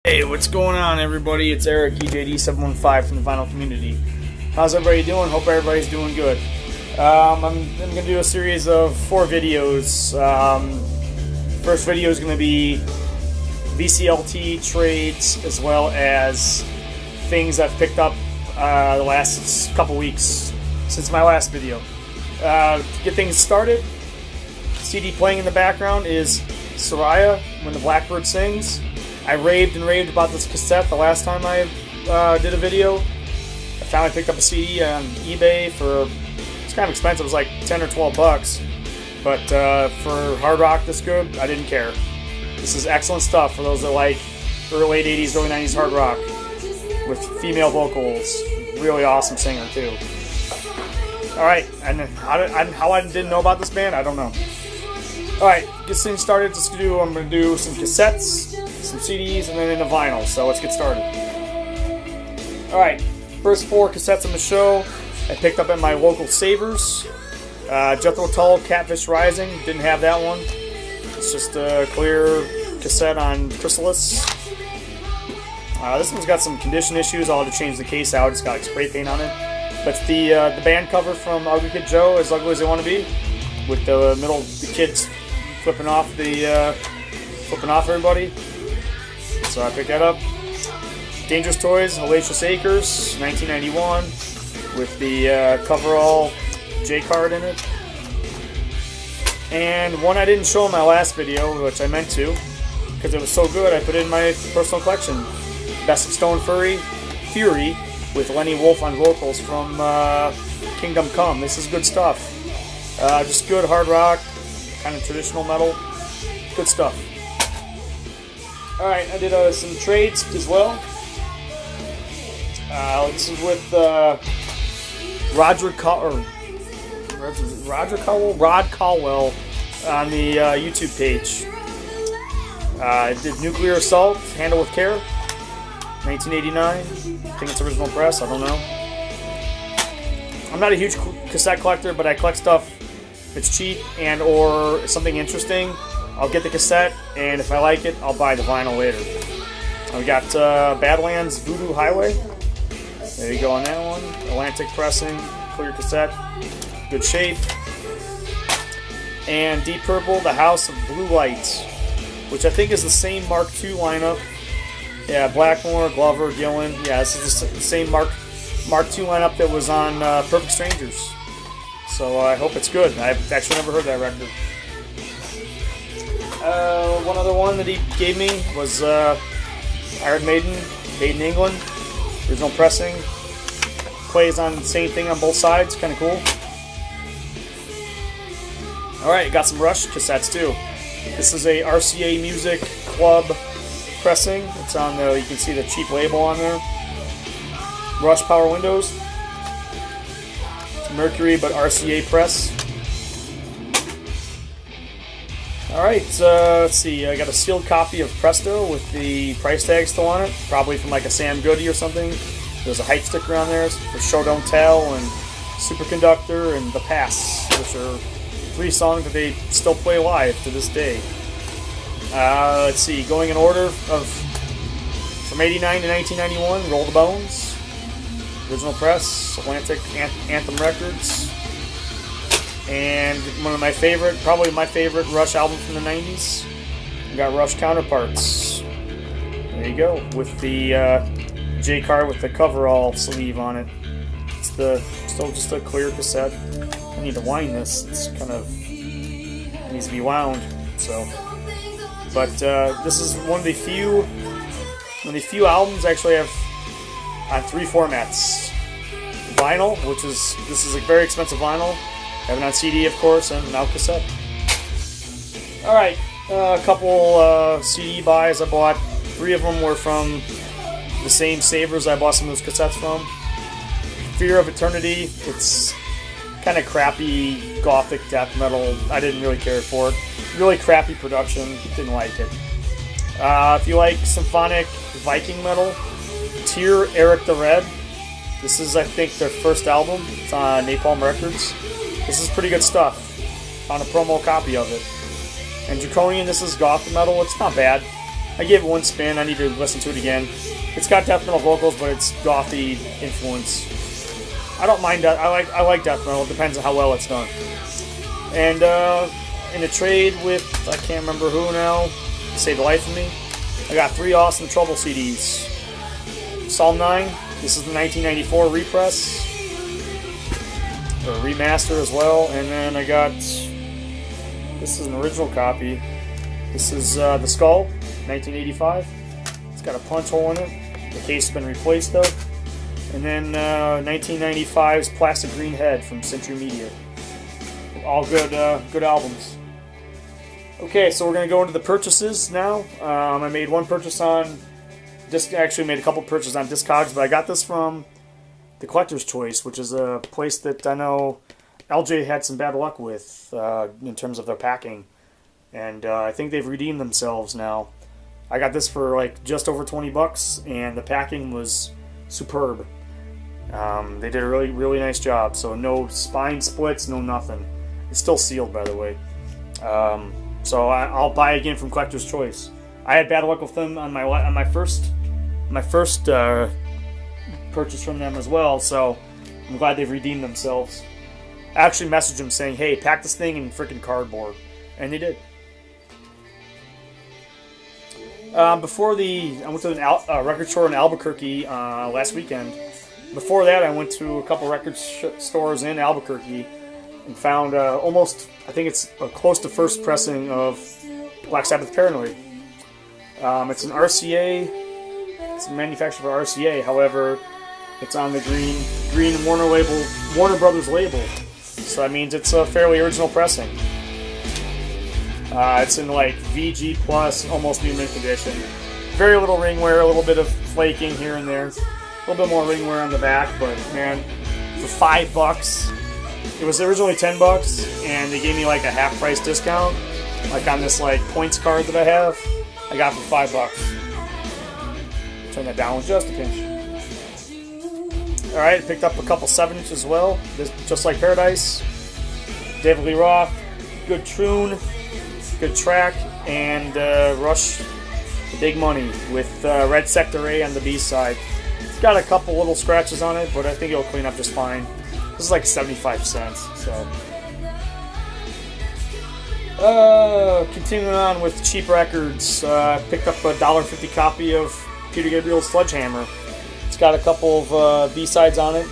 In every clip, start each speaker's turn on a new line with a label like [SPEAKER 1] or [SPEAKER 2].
[SPEAKER 1] Hey, what's going on, everybody? It's Eric, EJD715 from the vinyl community. How's everybody doing? Hope everybody's doing good. I'm going to do a series of 4 videos. First video is going to be VCLT trades, as well as things I've picked up the last couple weeks since my last video. To get things started, CD playing in the background is Soraya, When the Blackbird Sings. I raved and raved about this cassette the last time I did a video. I finally picked up a CD on eBay for, it's kind of expensive, it was like 10 or 12 bucks. But for hard rock this good, I didn't care. This is excellent stuff for those that like late 80s, early 90s hard rock with female vocals. Really awesome singer too. Alright, and how I didn't know about this band, I don't know. Alright, get things started. I'm going to do some cassettes, some CDs, and then into vinyl. So let's get started. Alright, first 4 cassettes on the show I picked up at my local Savers. Jethro Tull, Catfish Rising. Didn't have that one. It's just a clear cassette on Chrysalis. This one's got some condition issues. I'll have to change the case out. It's got like spray paint on it. But the band cover from Ugly Kid Joe, As Ugly as They Want to Be, with the kids flipping off everybody. So I picked that up. Dangerous Toys, Hellacious Acres, 1991, with the coverall J card in it. And one I didn't show in my last video, which I meant to, because it was so good, I put it in my personal collection. Best of Stone Fury, with Lenny Wolf on vocals from Kingdom Come. This is good stuff. Just good hard rock, kind of traditional metal. Good stuff. Alright, I did some trades as well. This is with Rod Caldwell on the YouTube page. I did Nuclear Assault, Handle with Care, 1989. I think it's original press, I don't know. I'm not a huge cassette collector, but I collect stuff if it's cheap and or something interesting. I'll get the cassette, and if I like it, I'll buy the vinyl later. We got Badlands Voodoo Highway. There you go on that one. Atlantic pressing, clear cassette, good shape. And Deep Purple, The House of Blue Lights, which I think is the same Mark II lineup. Yeah, Blackmore, Glover, Gillan. Yeah, this is the same Mark II lineup that was on Perfect Strangers. So I hope it's good. I've actually never heard that record. One other one that he gave me was Iron Maiden, made in England. Original pressing. Plays on the same thing on both sides. Kind of cool. Alright, got some Rush cassettes too. This is a RCA Music Club pressing. It's on the, you can see the cheap label on there. Rush Power Windows. It's Mercury, but RCA press. Alright, let's see. I got a sealed copy of Presto with the price tag still on it. Probably from like a Sam Goody or something. There's a hype sticker on there for Show Don't Tell and Superconductor and The Pass, which are 3 songs that they still play live to this day. Let's see. Going in order of from 89 to 1991, Roll the Bones. Original press, Atlantic Anthem Records. And one of my favorite, probably my favorite Rush album from the 90s. We got Rush Counterparts. There you go, with the J card with the coverall sleeve on it. It's still just a clear cassette. I need to wind this. It's kind of, it needs to be wound. So, but this is one of the few albums I actually have on 3 formats. Vinyl, this is a very expensive vinyl. I have it on CD, of course, and now cassette. Alright, a couple CD buys I bought. 3 of them were from the same Savers I bought some of those cassettes from. Fear of Eternity. It's kind of crappy gothic death metal. I didn't really care for it. Really crappy production. Didn't like it. If you like symphonic Viking metal, Tyr, Eric the Red. This is, I think, their first album. It's on Napalm Records. This is pretty good stuff. Found a promo copy of it. And Draconian, this is goth metal. It's not bad. I gave it one spin. I need to listen to it again. It's got death metal vocals, but it's gothy influence. I don't mind that. I like death metal. It depends on how well it's done. And in a trade with, I can't remember who now, to save the life of me, I got 3 Awesome Trouble CDs. Psalm 9, this is the 1994 repress, or remaster as well, and then I got, this is an original copy. This is The Skull, 1985. It's got a punch hole in it. The case has been replaced though. And then 1995's Plastic Green Head from Century Media. All good albums. Okay, so we're going to go into the purchases now. I made one purchase on actually made a couple purchases on Discogs, but I got this from the Collector's Choice, which is a place that I know LJ had some bad luck with in terms of their packing. And I think they've redeemed themselves now. I got this for like just over $20, and the packing was superb. They did a really nice job. So no spine splits, no nothing. It's still sealed, by the way. So I'll buy again from Collector's Choice. I had bad luck with them on my first purchase from them as well. So I'm glad they've redeemed themselves. I actually messaged them saying, "Hey, pack this thing in freaking cardboard," and they did. I went to a record store in Albuquerque last weekend. Before that, I went to a couple record stores in Albuquerque and found I think it's close to first pressing of Black Sabbath Paranoid. It's an RCA. It's manufactured for RCA. However, it's on the green Warner Brothers label. So that means it's a fairly original pressing. It's in like VG Plus, almost new mint condition. Very little ring wear, a little bit of flaking here and there. A little bit more ring wear on the back, but man, for $5, it was originally $10, and they gave me like a half price discount, like on this like points card that I have. I got it for $5. Turn that down just a pinch. All right, picked up a couple 7-inch as well. This Just Like Paradise, David Lee Roth, good tune, good track, and Rush, the Big Money with Red Sector A on the B side. It's got a couple little scratches on it, but I think it'll clean up just fine. This is like 75 cents, so. Continuing on with cheap records, picked up a $1.50 copy of Peter Gabriel's Sledgehammer. It's got a couple of B-sides on it.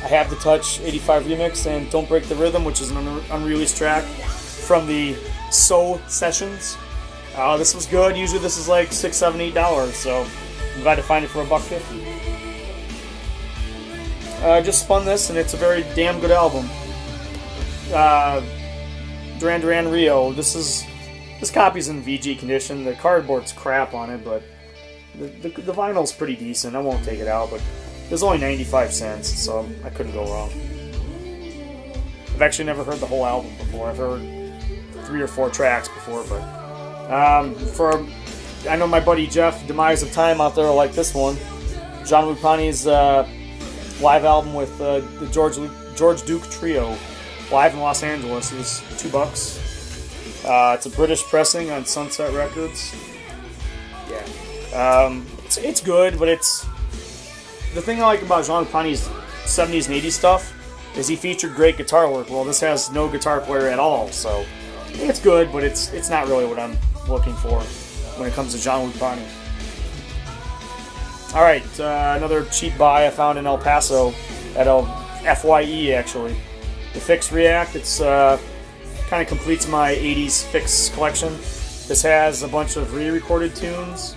[SPEAKER 1] I have the Touch 85 remix and Don't Break the Rhythm, which is an unreleased track from the So sessions. This was good. Usually this is like $6, $7, $8, so I'm glad to find it for $1.50. I just spun this, and it's a very damn good album. Duran Duran Rio. This copy's in VG condition. The cardboard's crap on it, but the vinyl's pretty decent. I won't take it out, but there's only 95 cents, so I couldn't go wrong. I've actually never heard the whole album before. I've heard 3 or 4 tracks before, but I know my buddy Jeff, Demise of Time out there, will like this one. John Lupani's live album with the George Duke Trio, live in Los Angeles. It was $2. It's a British pressing on Sunset Records. Yeah, it's good, but it's the thing I like about John Lupani's 70s and 80s stuff is he featured great guitar work. Well, this has no guitar player at all, so it's good, but it's not really what I'm looking for when it comes to John Lupani. All right, another cheap buy I found in El Paso at a FYE actually. The Fix React. It's kind of completes my 80s Fix collection. This has a bunch of re-recorded tunes,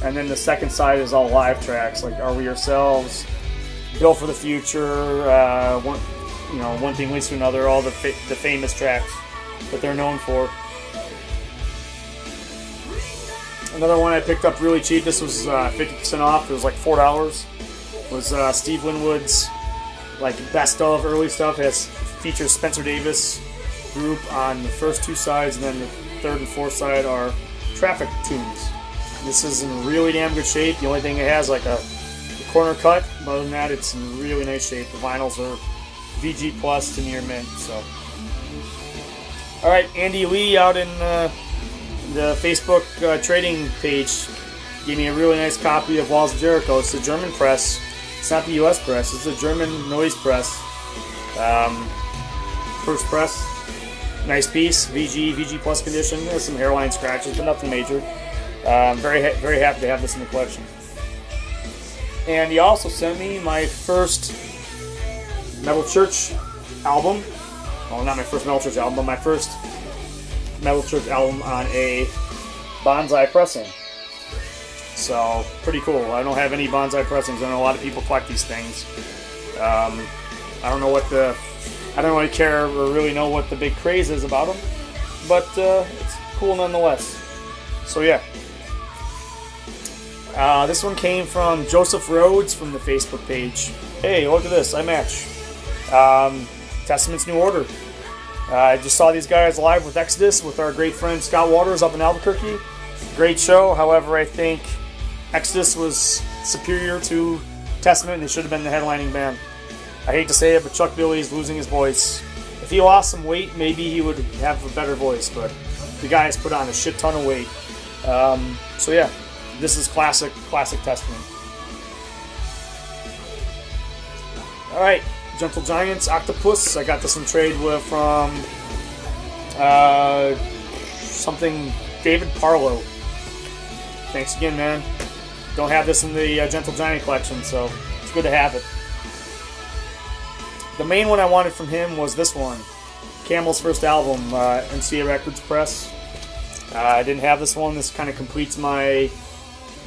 [SPEAKER 1] and then the second side is all live tracks like Are We Ourselves, Bill for the Future, One Thing Leads to Another, all the famous tracks that they're known for. Another one I picked up really cheap. This was 50% off. It was like $4. Was Steve Winwood's like best of early stuff. It features Spencer Davis group on the first 2 sides, and then the third and fourth side are Traffic tunes. This is in really damn good shape. The only thing it has like a corner cut. But other than that, it's in really nice shape. The vinyls are VG Plus to near mint. So, all right, Andy Lee out in the Facebook trading page gave me a really nice copy of Walls of Jericho. It's the German press. It's not the U.S. press. It's the German noise press. First press. Nice piece. VG Plus condition. There's some hairline scratches, but nothing major. Very happy to have this in the collection. And he also sent me my first Metal Church album. Well, not my first Metal Church album, but my first Metal Church album on a bonsai pressing. So, pretty cool. I don't have any bonsai pressings. I know a lot of people collect these things. I don't really care or really know what the big craze is about them, but it's cool nonetheless. So yeah. This one came from Joseph Rhodes from the Facebook page. Hey, look at this. I match. Testament's New Order. I just saw these guys live with Exodus with our great friend Scott Waters up in Albuquerque. Great show. However, I think Exodus was superior to Testament and they should have been the headlining band. I hate to say it, but Chuck Billy's losing his voice. If he lost some weight, maybe he would have a better voice, but the guy has put on a shit ton of weight. So yeah, this is classic Testament. Alright, Gentle Giants, Octopus. I got this in trade from something David Parlow. Thanks again, man. Don't have this in the Gentle Giant collection, so it's good to have it. The main one I wanted from him was this one, Camel's first album, NCA Records Press. I didn't have this one. This kind of completes my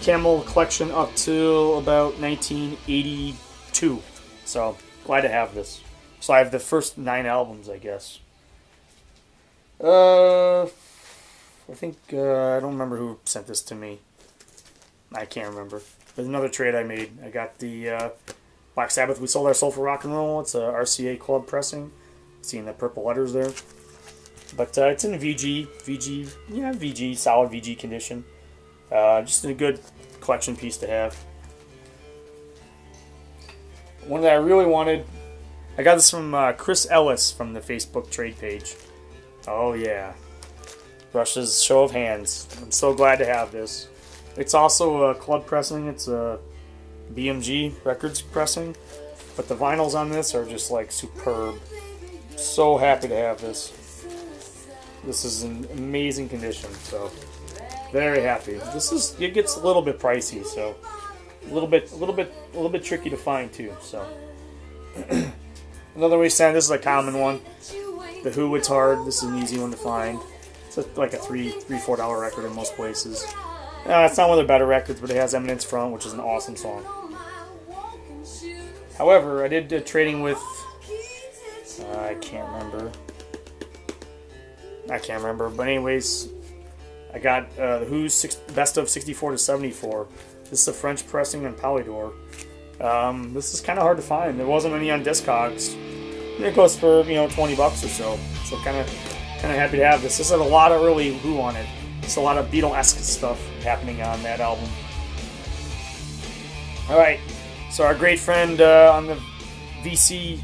[SPEAKER 1] Camel collection up to about 1982. So, glad to have this. So I have the first 9 albums, I guess. I think, I don't remember who sent this to me. I can't remember. There's another trade I made. I got the Black Sabbath, We Sold Our Soul for Rock and Roll. It's a RCA Club pressing. Seeing the purple letters there. But it's in VG, solid VG condition. Just a good collection piece to have. One that I really wanted, I got this from Chris Ellis from the Facebook trade page. Oh yeah. Rush's Show of Hands. I'm so glad to have this. It's also a club pressing. It's a BMG Records pressing. But the vinyls on this are just like superb. So happy to have this. This is in amazing condition, so very happy. It gets a little bit pricey, so a little bit tricky to find too. So another way to send, this is a common one. The Who, It's Hard. This is an easy one to find. It's like a $3-4 record in most places. It's not one of their better records, but it has Eminence Front, which is an awesome song. However, I did trading with I can't remember, but anyways, I got the Who's Best of 64 to 74. This is a French pressing on Polydor. This is kind of hard to find. There wasn't any on Discogs. It goes for $20 or so. So kind of happy to have this. This has a lot of early Who on it. It's a lot of Beatle-esque stuff happening on that album. All right, so our great friend on the VC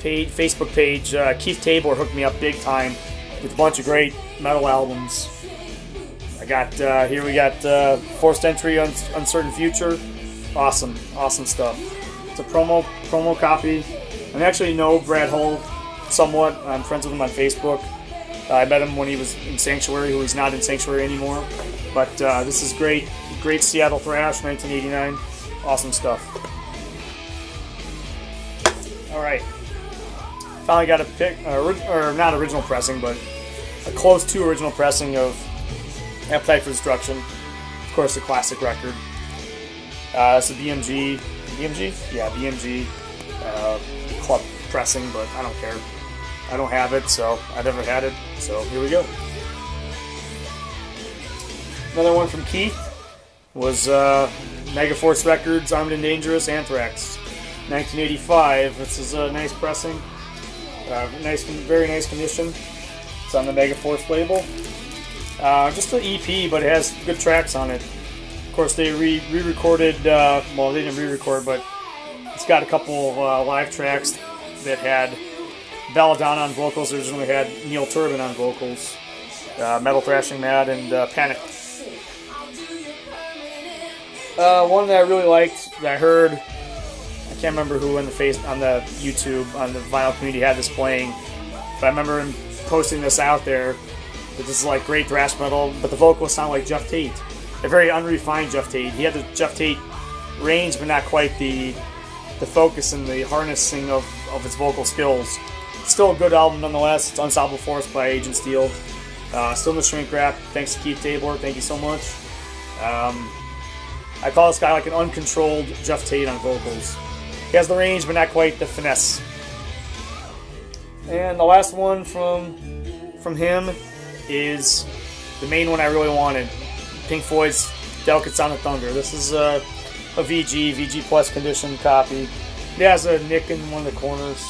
[SPEAKER 1] page, Facebook page, Keith Tabor, hooked me up big time with a bunch of great metal albums. I got here we got Forced Entry, Uncertain Future. Awesome stuff. It's a promo copy. I actually know Brad Hull somewhat. I'm friends with him on Facebook. I met him when he was in Sanctuary, who he's not in Sanctuary anymore. But this is great Seattle thrash, 1989. Awesome stuff. All right. Finally got a pick, or not original pressing, but a close to original pressing of Appetite for Destruction. Of course, a classic record. It's a BMG. BMG? Yeah, BMG club pressing, but I don't care. I don't have it, so I never had it. So here we go. Another one from Keith was Megaforce Records, Armed and Dangerous, Anthrax, 1985. This is a nice pressing. Very nice condition. It's on the Megaforce label. Just an EP, but it has good tracks on it. Of course, they re-recorded. Well, they didn't re-record, but it's got a couple live tracks that had Belladonna on vocals. Originally had Neil Turbin on vocals. Metal Thrashing Mad, and Panic. One that I really liked that I heard, I can't remember who on the YouTube on the vinyl community had this playing, but I remember him posting this out there. That this is like great thrash metal, but the vocals sound like Jeff Tate, a very unrefined Jeff Tate. He had the Jeff Tate range, but not quite the focus and the harnessing of his vocal skills. Still a good album nonetheless. It's Unstoppable Force by Agent Steel. Still in the shrink wrap. Thanks to Keith Tabor. Thank you so much. I call this guy like an uncontrolled Jeff Tate on vocals. He has the range, but not quite the finesse. And the last one from him is the main one I really wanted. Pink Floyd's Delicate Sound of Thunder. This is a VG Plus condition copy. It has a nick in one of the corners.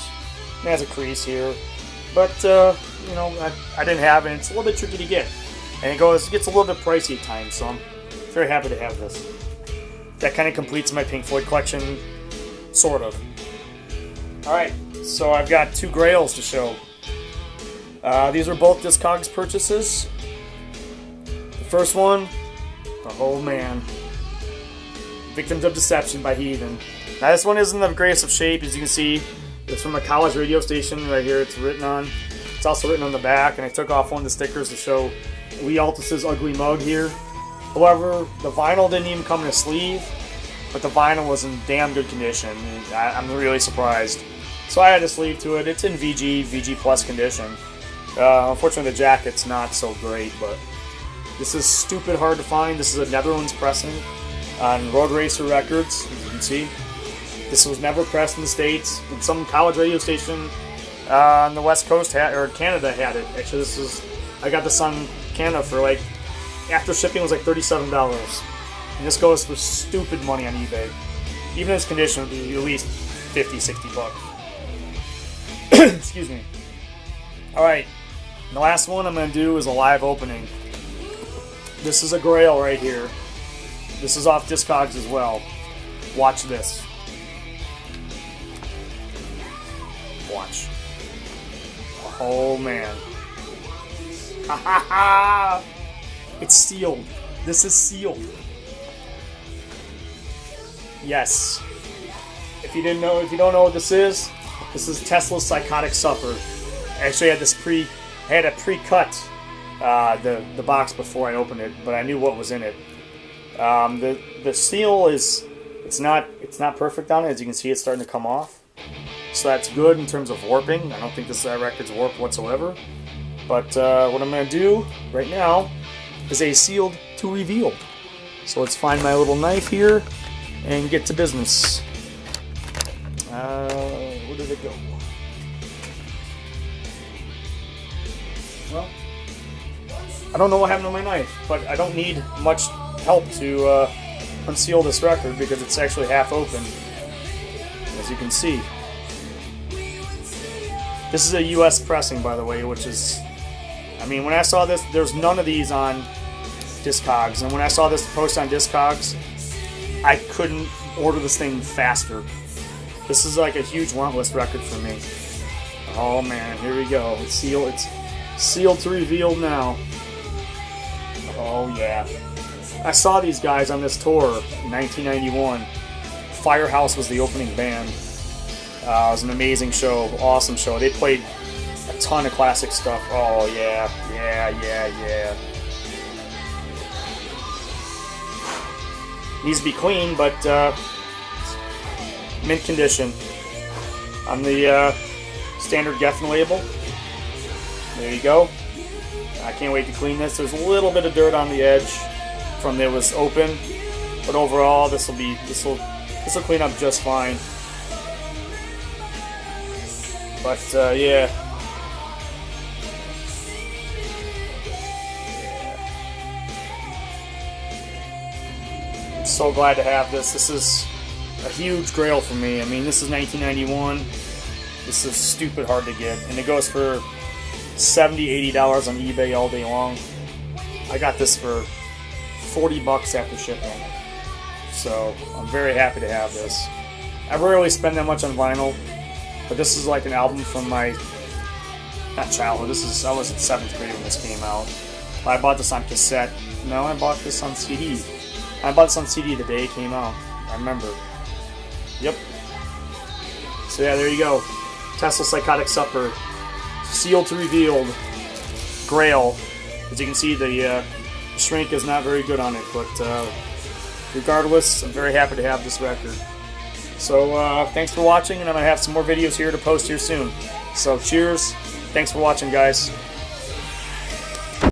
[SPEAKER 1] It has a crease here. But, you know, I didn't have it. It's a little bit tricky to get. And it gets a little bit pricey at times, so I'm very happy to have this. That kind of completes my Pink Floyd collection, sort of. Alright, so I've got two grails to show. These are both Discogs purchases. The first one, oh man, Victims of Deception by Heathen. Now this one isn't the greatest of shape, as you can see. It's from a college radio station right here. It's written on. It's also written on the back, and I took off one of the stickers to show Lee Altus's ugly mug here. However, the vinyl didn't even come in a sleeve, but the vinyl was in damn good condition. I'm really surprised. So I had a sleeve to it. It's in VG Plus condition. Unfortunately, the jacket's not so great, but this is stupid hard to find. This is a Netherlands pressing on Road Racer Records, as you can see. This was never pressed in the States. And some college radio station on the West Coast or Canada had it. Actually, I got this on Canada for like, after shipping was like $37. And this goes for stupid money on eBay. Even in this condition would be at least 50, 60 bucks. Excuse me. Alright, the last one I'm going to do is a live opening. This is a grail right here. This is off Discogs as well. Watch this. Watch. Oh man. Ha ha ha! It's sealed. This is sealed. Yes. If you don't know what this is Tesla's Psychotic Supper. Actually, I had a pre-cut the box before I opened it, but I knew what was in it. The seal it's not perfect on it. As you can see, it's starting to come off. So that's good in terms of warping. I don't think this record's warped whatsoever. But what I'm going to do right now is a sealed to revealed. So let's find my little knife here and get to business. Where did it go? Well, I don't know what happened to my knife, but I don't need much help to unseal this record because it's actually half open, as you can see. This is a US pressing, by the way, which is, I mean, when I saw this, there's none of these on Discogs, and when I saw this post on Discogs, I couldn't order this thing faster. This is like a huge want list record for me. Oh man, here we go. It's sealed to revealed now. Oh yeah. I saw these guys on this tour in 1991. Firehouse was the opening band. It was an amazing show, awesome show. They played a ton of classic stuff. Oh yeah. Needs to be clean, but mint condition. On the standard Geffen label. There you go. I can't wait to clean this. There's a little bit of dirt on the edge from it was open, but overall this will clean up just fine. But yeah. I'm so glad to have this. This is a huge grail for me. I mean, this is 1991. This is stupid hard to get, and it goes for $70, $80 on eBay all day long. I got this for 40 bucks after shipping, so I'm very happy to have this. I rarely spend that much on vinyl, but this is like an album from my, not childhood, I was in 7th grade when this came out. I bought this on cassette. No, I bought this on CD. I bought this on CD the day it came out. I remember. Yep. So yeah, there you go. Tesla Psychotic Supper. Sealed to revealed. Grail. As you can see, the shrink is not very good on it, but regardless, I'm very happy to have this record. So thanks for watching, and I'm going to have some more videos here to post here soon. So cheers. Thanks for watching, guys.